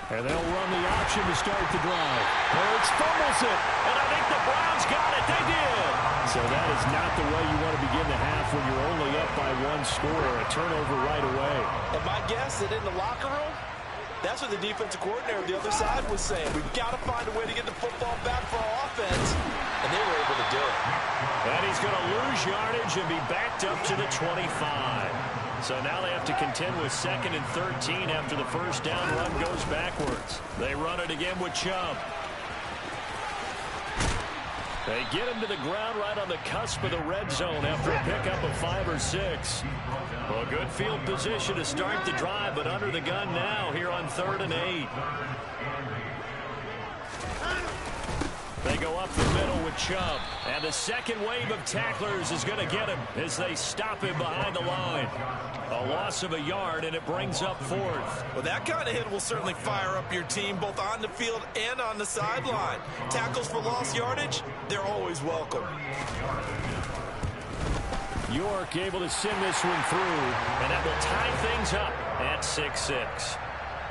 And they'll run the option to start the drive. Hurts fumbles it, and I think the Browns got it. They did. So that is not the way you want to begin the half when you're only up by one score. A turnover right away. And my guess that in the locker room, that's what the defensive coordinator of the other side was saying. We've got to find a way to get the football back for our offense. And they were able to do it. And he's going to lose yardage and be backed up to the 25. So now they have to contend with 2nd and 13 after the first down run goes backwards. They run it again with Chubb. They get him to the ground right on the cusp of the red zone after a pickup of 5 or 6. Well, good field position to start the drive, but under the gun now here on 3rd and 8. They go up the middle with Chubb. And the second wave of tacklers is going to get him as they stop him behind the line. A loss of a yard, and it brings up 4th. Well, that kind of hit will certainly fire up your team both on the field and on the sideline. Tackles for lost yardage, they're always welcome. York able to send this one through, and that will tie things up at 6-6.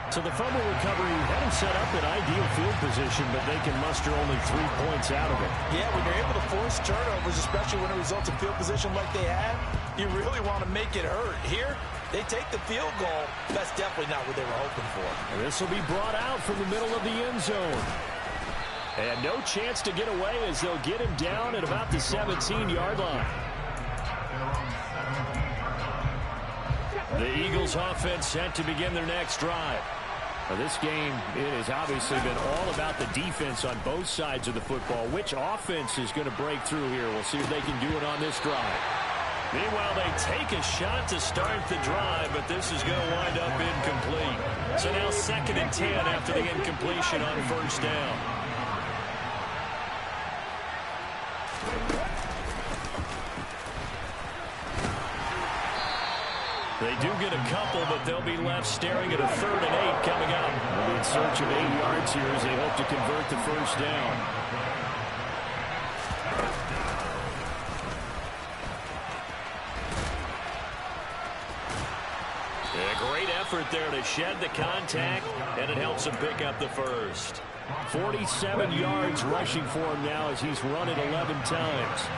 So the fumble recovery had him set up in ideal field position, but they can muster only 3 points out of it. Yeah, when you're able to force turnovers, especially when it results in field position like they had, you really want to make it hurt. Here, they take the field goal. That's definitely not what they were hoping for. This will be brought out from the middle of the end zone. And no chance to get away as they'll get him down at about the 17-yard line. The Eagles offense set to begin their next drive. Now, this game, it has obviously been all about the defense on both sides of the football. Which offense is going to break through here? We'll see if they can do it on this drive. Meanwhile, they take a shot to start the drive, but this is going to wind up incomplete. So now 2nd and 10 after the incompletion on first down. They do get a couple, but they'll be left staring at a 3rd and 8 coming up. They'll be in search of 8 yards here as they hope to convert the first down. A great effort there to shed the contact, and it helps him pick up the first. 47 yards rushing for him now as he's run it 11 times.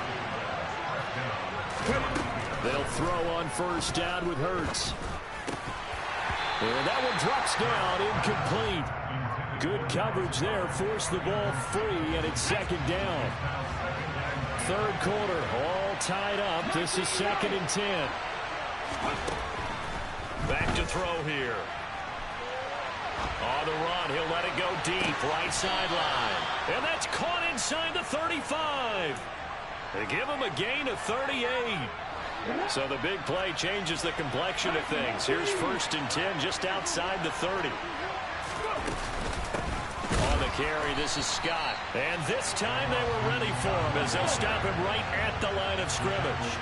They'll throw on first down with Hurts. And that one drops down, incomplete. Good coverage there, forced the ball free, and it's 2nd down. 3rd quarter, all tied up. This is 2nd and 10. Back to throw here. On the run, he'll let it go deep, right sideline. And that's caught inside the 35. They give him a gain of 38. So the big play changes the complexion of things. Here's 1st and 10 just outside the 30. On the carry, this is Scott. And this time they were ready for him as they'll stop him right at the line of scrimmage.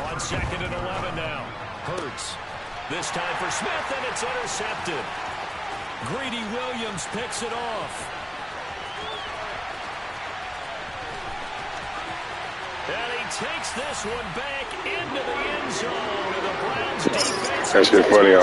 On 2nd and 11 now. Hurts. This time for Smith, and it's intercepted. Greedy Williams picks it off. And he takes this one back into the end zone. And the Browns defense. That shit funny,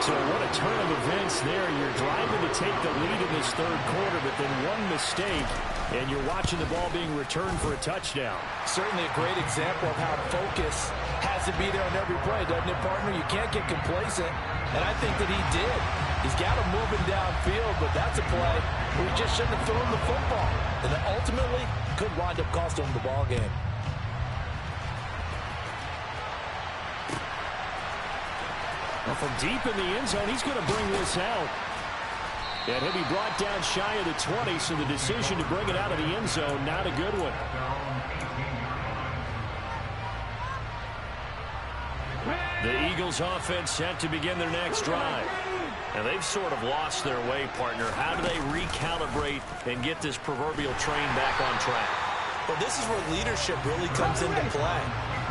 So what a turn of events there. You're driving to take the lead in this 3rd quarter, but then one mistake, and you're watching the ball being returned for a touchdown. Certainly a great example of how focus has to be there on every play, doesn't it, partner? You can't get complacent, and I think that he did. He's got him moving downfield, but that's a play where he just shouldn't have thrown the football. And then ultimately could wind up costing him the ball game. Well, from deep in the end zone, he's going to bring this out. And he'll be brought down shy of the 20, so the decision to bring it out of the end zone, not a good one. The Eagles offense set to begin their next drive. And they've sort of lost their way, partner. How do they recalibrate and get this proverbial train back on track? Well, this is where leadership really comes into play.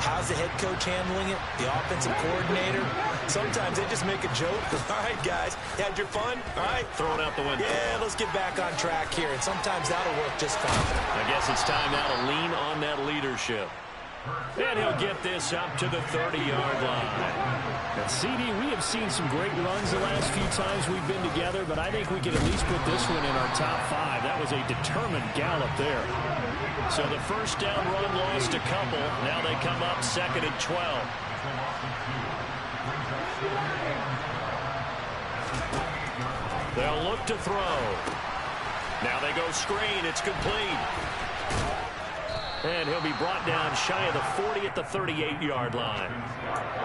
How's the head coach handling it? The offensive coordinator? Sometimes they just make a joke. All right, guys, you had your fun? All right. Throw it out the window. Yeah, let's get back on track here. And sometimes that'll work just fine. I guess it's time now to lean on that leadership. And he'll get this up to the 30-yard line. And CD, we have seen some great runs the last few times we've been together, but I think we can at least put this one in our top 5. That was a determined gallop there. So the first down run lost a couple. Now they come up 2nd and 12. They'll look to throw. Now they go screen. It's complete. And he'll be brought down shy of the 40 at the 38-yard line.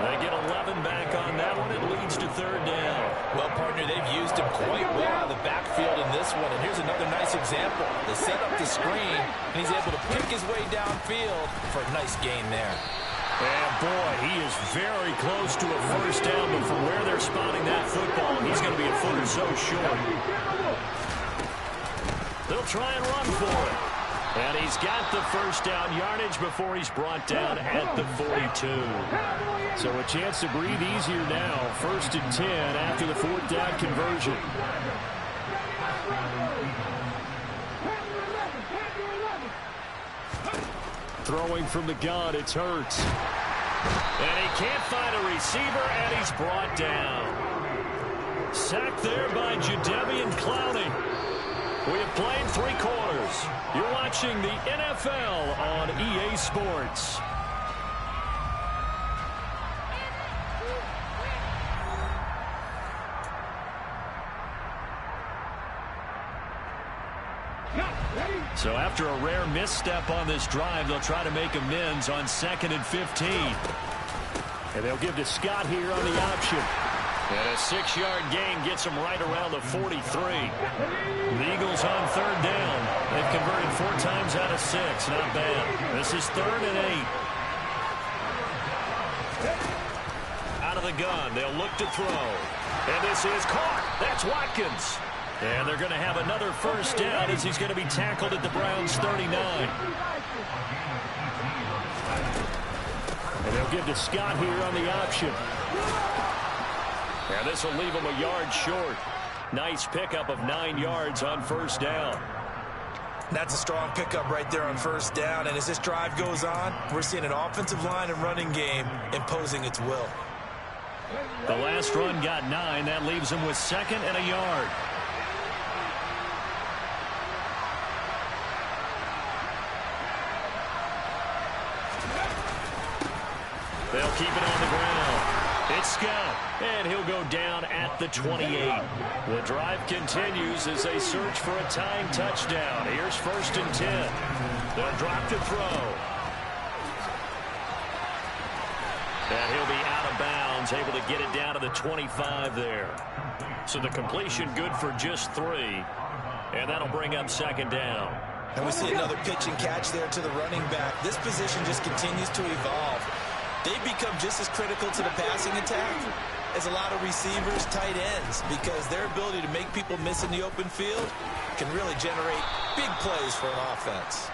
They get 11 back on that one. It leads to 3rd down. Well, partner, they've used him quite well out of the backfield in this one. And here's another nice example. They set up the screen, and he's able to pick his way downfield for a nice gain there. And, boy, he is very close to a first down, but from where they're spotting that football, he's going to be a foot or so short. They'll try and run for it. And he's got the first down yardage before he's brought down at the 42. So a chance to breathe easier now. 1st and 10 after the 4th down conversion. Throwing from the gun, it's Hurts. And he can't find a receiver, and he's brought down. Sacked there by Jadeveon Clowney. We have played 3 quarters. You're watching the NFL on EA Sports. So after a rare misstep on this drive, they'll try to make amends on 2nd and 15. And they'll give to Scott here on the option. And a 6-yard gain gets them right around the 43. The Eagles on 3rd down. They've converted 4 times out of 6. Not bad. This is 3rd and 8. Out of the gun. They'll look to throw. And this is caught. That's Watkins. And they're going to have another first down as he's going to be tackled at the Browns' 39. And they'll give to Scott here on the option. And this will leave him a yard short. Nice pickup of 9 yards on first down. That's a strong pickup right there on first down. And as this drive goes on, we're seeing an offensive line and running game imposing its will. The last run got 9. That leaves him with 2nd and a yard. They'll keep it on the ground. It's Scott, and he'll go down at the 28. The drive continues as they search for a tying touchdown. Here's 1st and 10. They'll drop to throw. And he'll be out of bounds, able to get it down to the 25 there. So the completion good for just 3. And that'll bring up 2nd down. And we see another pitch and catch there to the running back. This position just continues to evolve. They've become just as critical to the passing attack as a lot of receivers, tight ends, because their ability to make people miss in the open field can really generate big plays for an offense.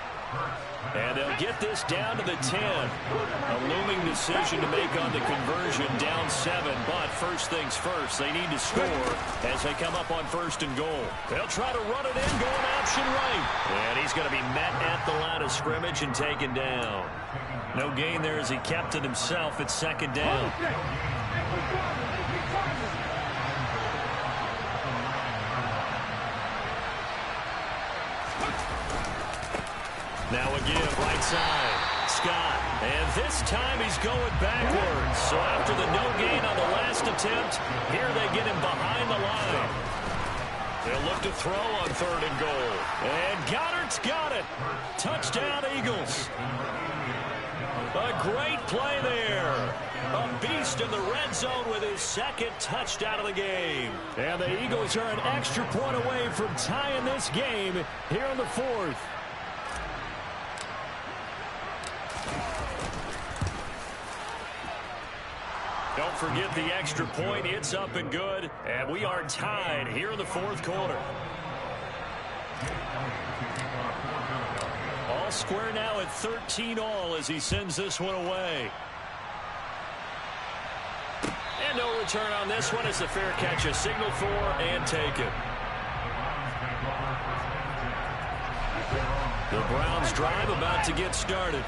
And they'll get this down to the 10. A looming decision to make on the conversion, down 7. But first things first, they need to score as they come up on 1st and goal. They'll try to run it in, going option right. And he's going to be met at the line of scrimmage and taken down. No gain there as he kept it himself at 2nd down. Now again, right side, Scott. And this time he's going backwards. So after the no gain on the last attempt, here they get him behind the line. They'll look to throw on 3rd and goal. And Goddard's got it. Touchdown, Eagles. A great play there. A beast in the red zone with his 2nd touchdown of the game. And the Eagles are an extra point away from tying this game here in the 4th. Don't forget the extra point. It's up and good. And we are tied here in the 4th quarter. All square now at 13-all as he sends this one away. And no return on this one as the fair catch is signaled for and taken. The Browns drive about to get started.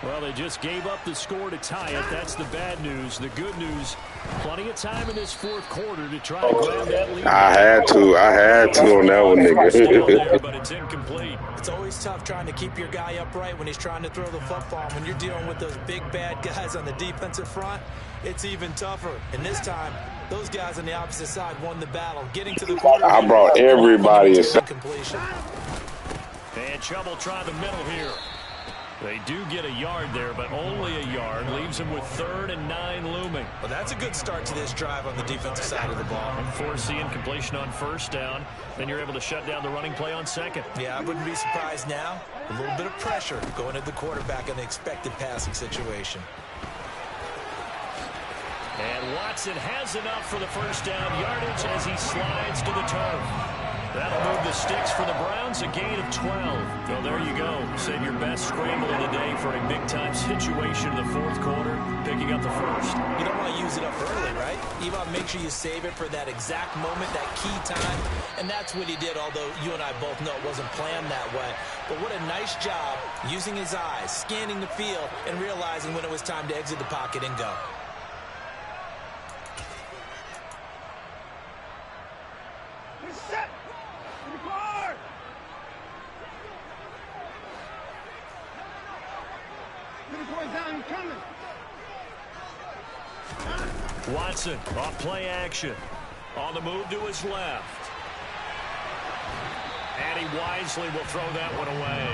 Well, they just gave up the score to tie it. That's the bad news. The good news, plenty of time in this fourth quarter to try to grab that lead. I had to on that one, nigga. But it's incomplete. It's always tough trying to keep your guy upright when he's trying to throw the football. When you're dealing with those big, bad guys on the defensive front, it's even tougher. And this time, those guys on the opposite side won the battle. Getting to the quarterback. I brought everybody a completion. And trouble trying the middle here. They do get a yard there, but only a yard. Leaves them with 3rd and 9 looming. Well, that's a good start to this drive on the defensive side of the ball. And force the incompletion on 1st down. Then you're able to shut down the running play on 2nd. Yeah, I wouldn't be surprised now. A little bit of pressure going at the quarterback in the expected passing situation. And Watson has enough for the 1st down yardage as he slides to the turf. That'll move the sticks for the Browns, a gain of 12. Well, there you go. Save your best scramble of the day for a big-time situation in the 4th quarter, picking up the 1st. You don't want to use it up early, right? You want to make sure you save it for that exact moment, that key time. And that's what he did, although you and I both know it wasn't planned that way. But what a nice job using his eyes, scanning the field, and realizing when it was time to exit the pocket and go. Watson off play action. On the move to his left. And he wisely will throw that one away.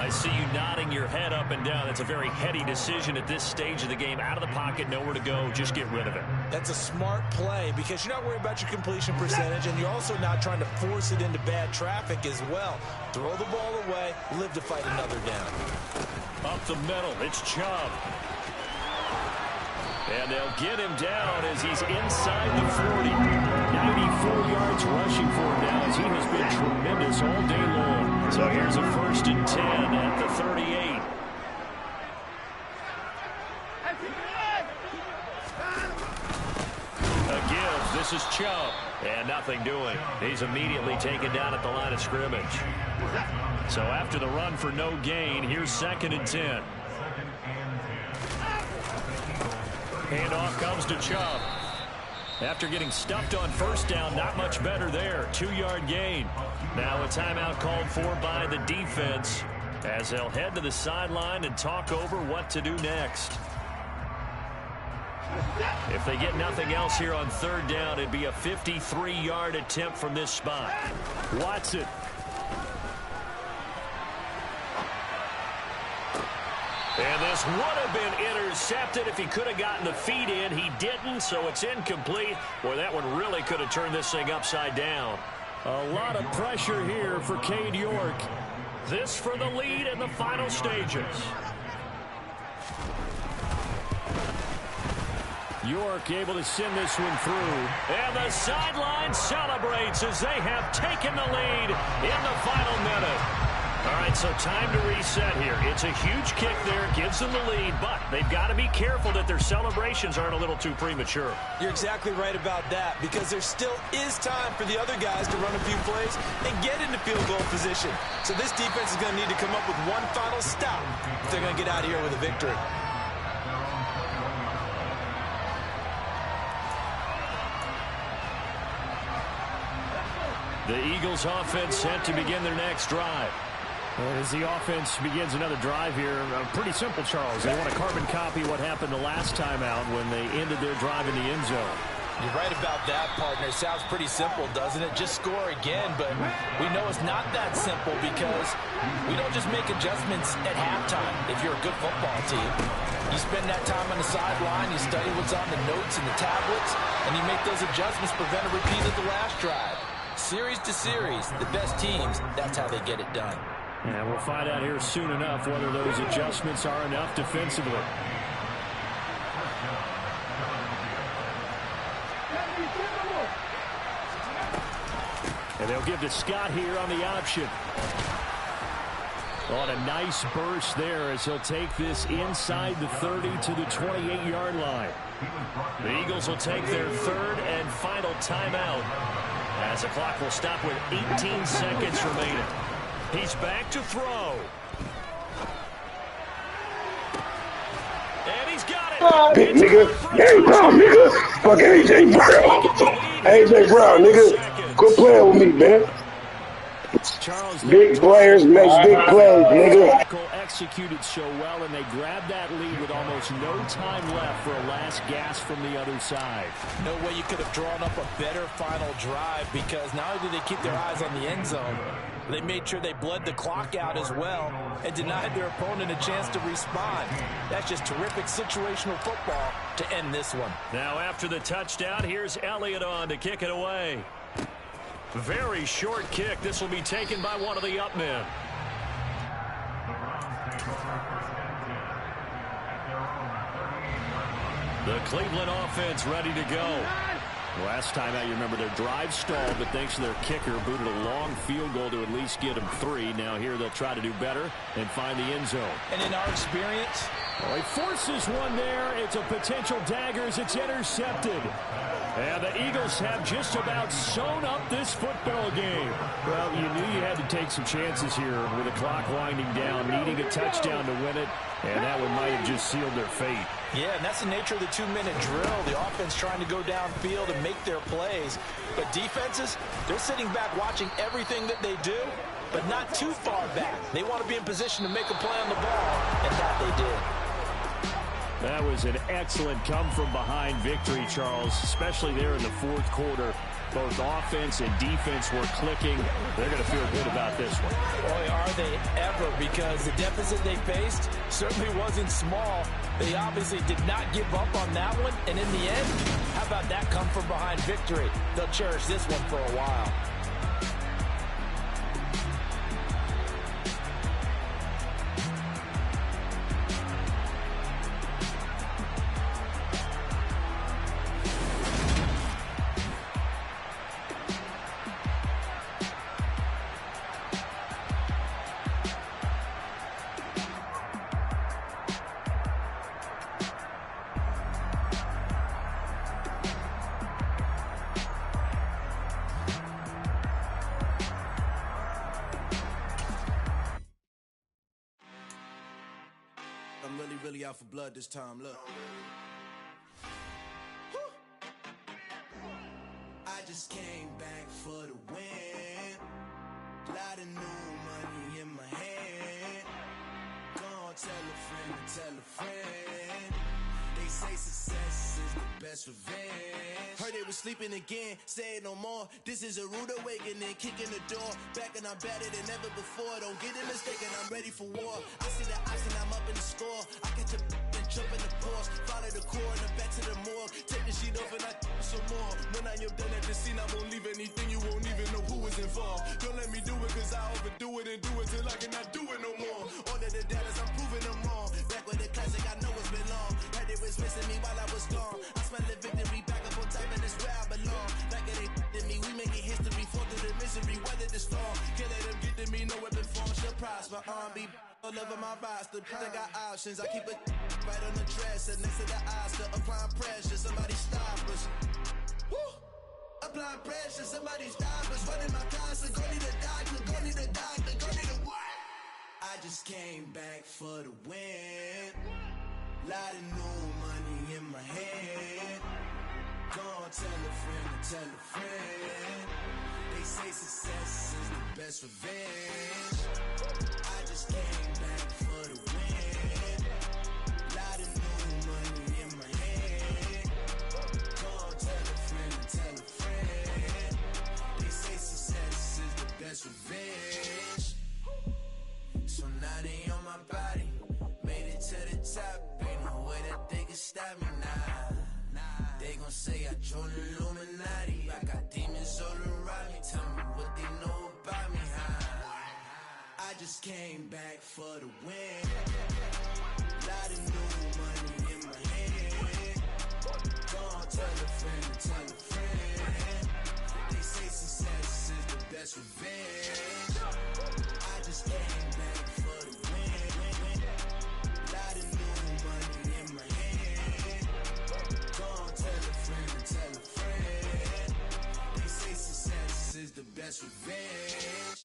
I see you nodding your head up and down. That's a very heady decision at this stage of the game. Out of the pocket, nowhere to go. Just get rid of it. That's a smart play because you're not worried about your completion percentage, and you're also not trying to force it into bad traffic as well. Throw the ball away, live to fight another down. Up the middle, it's Chubb. And they'll get him down as he's inside the 40. 94 yards rushing for him now as he has been tremendous all day long. So here's a 1st and 10 at the 38. A give. This is Chubb. And nothing doing. He's immediately taken down at the line of scrimmage. So after the run for no gain, here's 2nd and 10. Handoff comes to Chubb. After getting stuffed on 1st down, not much better there. 2-yard gain. Now a timeout called for by the defense as they'll head to the sideline and talk over what to do next. If they get nothing else here on 3rd down, it'd be a 53-yard attempt from this spot. Watson. And this would have been intercepted if he could have gotten the feet in. He didn't, so it's incomplete. Boy, that one really could have turned this thing upside down. A lot of pressure here for Cade York. This for the lead in the final stages. York able to send this one through. And the sideline celebrates as they have taken the lead in the final minute. All right, so time to reset here. It's a huge kick there, gives them the lead, but they've got to be careful that their celebrations aren't a little too premature. You're exactly right about that because there still is time for the other guys to run a few plays and get into field goal position. So this defense is going to need to come up with one final stop if they're going to get out of here with a victory. The Eagles offense set to begin their next drive. As the offense begins another drive here, pretty simple, Charles. They want to carbon copy what happened the last time out when they ended their drive in the end zone. You're right about that, partner. Sounds pretty simple, doesn't it? Just score again, but we know it's not that simple because we don't just make adjustments at halftime if you're a good football team. You spend that time on the sideline, you study what's on the notes and the tablets, and you make those adjustments, prevent a repeat of the last drive. Series to series, the best teams, that's how they get it done. And we'll find out here soon enough whether those adjustments are enough defensively. And they'll give to Scott here on the option. On a nice burst there as he'll take this inside the 30 to the 28-yard line. The Eagles will take their 3rd and final timeout as the clock will stop with 18 seconds remaining. He's back to throw. And he's got it. Big nigga. AJ Brown, nigga. Fuck AJ Brown. AJ Brown, nigga. Quit playing with me, man. Charles, big players make big plays, nigga. Executed so well, and they grabbed that lead with almost no time left for a last gasp from the other side. No way you could have drawn up a better final drive, because not only did they keep their eyes on the end zone, they made sure they bled the clock out as well and denied their opponent a chance to respond. That's just terrific situational football to end this one. Now after the touchdown, here's Elliott on to kick it away. Very short kick. This will be taken by one of the up men. The Cleveland offense ready to go. Last time out, you remember their drive stalled, but thanks to their kicker, booted a long field goal to at least get them 3. Now here they'll try to do better and find the end zone. And in our experience, he forces one there. It's a potential dagger as it's intercepted. And the Eagles have just about sewn up this football game. Well, you knew you had to take some chances here with the clock winding down, needing a touchdown to win it, and that one might have just sealed their fate. Yeah, and that's the nature of the 2-minute drill. The offense trying to go downfield and make their plays. But defenses, they're sitting back watching everything that they do, but not too far back. They want to be in position to make a play on the ball, and that they did. That was an excellent come-from-behind victory, Charles, especially there in the fourth quarter. Both offense and defense were clicking. They're going to feel good about this one. Boy, are they ever, because the deficit they faced certainly wasn't small. They obviously did not give up on that one, and in the end, how about that come-from-behind victory? They'll cherish this one for a while. I'm really out for blood this time, look. I just came back for the win. Lot of new money in my hand. Gonna tell a friend to tell a friend. They say success is the best revenge. Heard they was sleeping again, say it no more. This is a rude awakening, kicking the door. Back and I'm better than ever before. Don't get it mistaken, I'm ready for war. I see the ice and I'm up in the score. I catch a and jump in the course. Follow the core and the back to the morgue. Take the sheet off and I some more. When I am done at the scene, I won't leave anything. You won't even know who was involved. Don't let me do it, cause I overdo it and do it till I cannot do it no more. All of the dallas, I'm proving them wrong. Back with the classic, I know it's been long. Heard it was missing me while I was gone. I smell the victory back up on time, and it's where I belong. Like it ain't to me, we making history. Fall through the misery, weather the storm. Can't let them get to me, no weapon form shall prosper. R&B all over my roster. I got options, I keep it right on the dresser. Next to the Oscar, applying pressure. Somebody stop us. Woo! Applying pressure, somebody stop us. Running my closet, go need a doctor, go need a doctor, go need a what? I just came back for the win. Lot of new money in my hand. Gonna tell a friend to tell a friend. They say success is the best revenge. I just came back for the win. Lot of new money in my hand. Gonna tell a friend to tell a friend. They say success is the best revenge. So now they on my body. Made it to the top. Ain't no way that they can stop me now. They gon' say I joined the Illuminati. I got demons all around me. Tell me what they know about me, huh? I just came back for the win. Lot of new money in my hand. Gonna tell a friend to tell a friend. They say success is the best revenge. I just came back for the win. Lot of new money in my hand. Gonna tell a friend to tell a friend. They say success is the best revenge.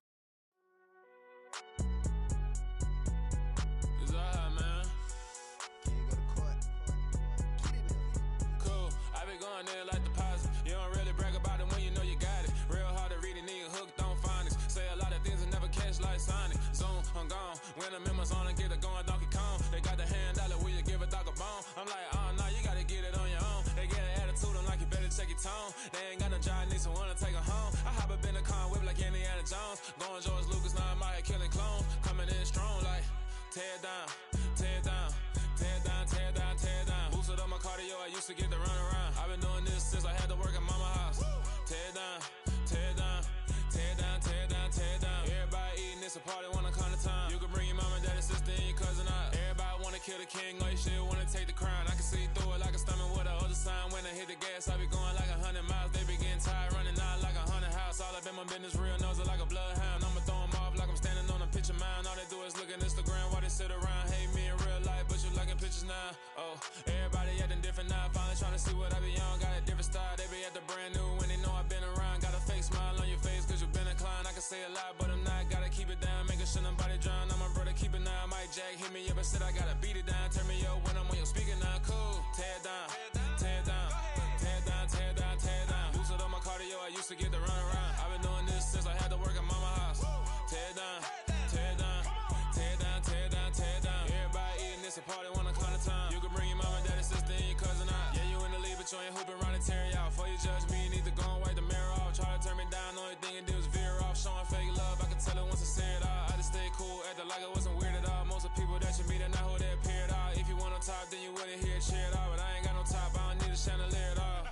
It's alright, man. Can you go to court? going in like deposit. You don't really brag about it when you know you got it. Real hard to read it, nigga hooked on phonics. Say a lot of things and never catch like Sonic. Zoom, I'm gone. When I'm in my zone and get it going Donkey Kong. They got the hand dollar, will you give a dog a bone? I'm like, oh no, you gotta get it on your own. They get an attitude, I'm like, you better check your tone. They ain't got no job, need someone to take her home. I hop up in the car and whip like Indiana Jones. Going George Lucas, now I'm out here killing clones. Coming in strong like, tear down, tear down, tear down, tear down, tear down. Boosted up my cardio, I used to get to run around. I've been doing this since I had to work at mama house. Tear down, tear down, tear down, tear down, tear down. Everybody eating, it's a party, wanna come to time. You can bring your mama, daddy, sister, and your cousin out. Everybody wanna kill the king, or you shit wanna take the crown. I can see through it like a stomach with a other sign. When I hit the gas, I be going like 100 miles. They be getting tired, running out like 100 house. All up in my business, real nose like a bloodhound. I'ma throw 'em off like I'm standing on a picture mound. All they do is look at Instagram while they sit around. Hate me in real life, but you liking pictures now. Oh, everybody acting different now. Finally trying to see what I be on. Got a different style, they be at the brand new when they know I've been around. Got a fake smile on your face cause you been inclined. I can say a lot, but I'm not. Gotta keep it down, making sure nobody drown. I'm my brother, keep it now. Mike Jack hit me up and said I gotta beat it down. Turn me up when I'm on your speaker now. Cool, tear down, tear down, tear down, tear down, tear down. Boosted up my cardio, I used to get to run around. I've been doing this since I had to work at mama house. Tear down, tear down, tear down, tear down, tear down. Everybody eating, it's a party, wanna come to time. You can bring your mama, daddy, sister, and your cousin out. Yeah, you in the lead, but you ain't hooping around and tear out. Before you judge me, you need to go and wipe the mirror off. Try to turn me down, only thing it did was veer off. Showing fake love, I can tell it once I say it all. I just stay cool, acting like I wasn't weird at all. Most of the people that you meet are not who they appear at all. If you want on top, then you wouldn't hear it cheer at all. But I ain't got no top, I don't need a chandelier at all.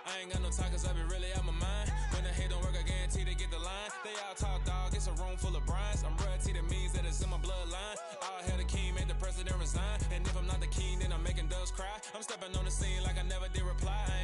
I ain't got no talk cause I be really out my mind. When the hate don't work, I guarantee they get the line. They all talk dog, it's a room full of brines. I'm royalty, that means that it's in my bloodline. All hail the king, made the president resign. And if I'm not the king, then I'm making doves cry. I'm stepping on the scene like I never did reply. I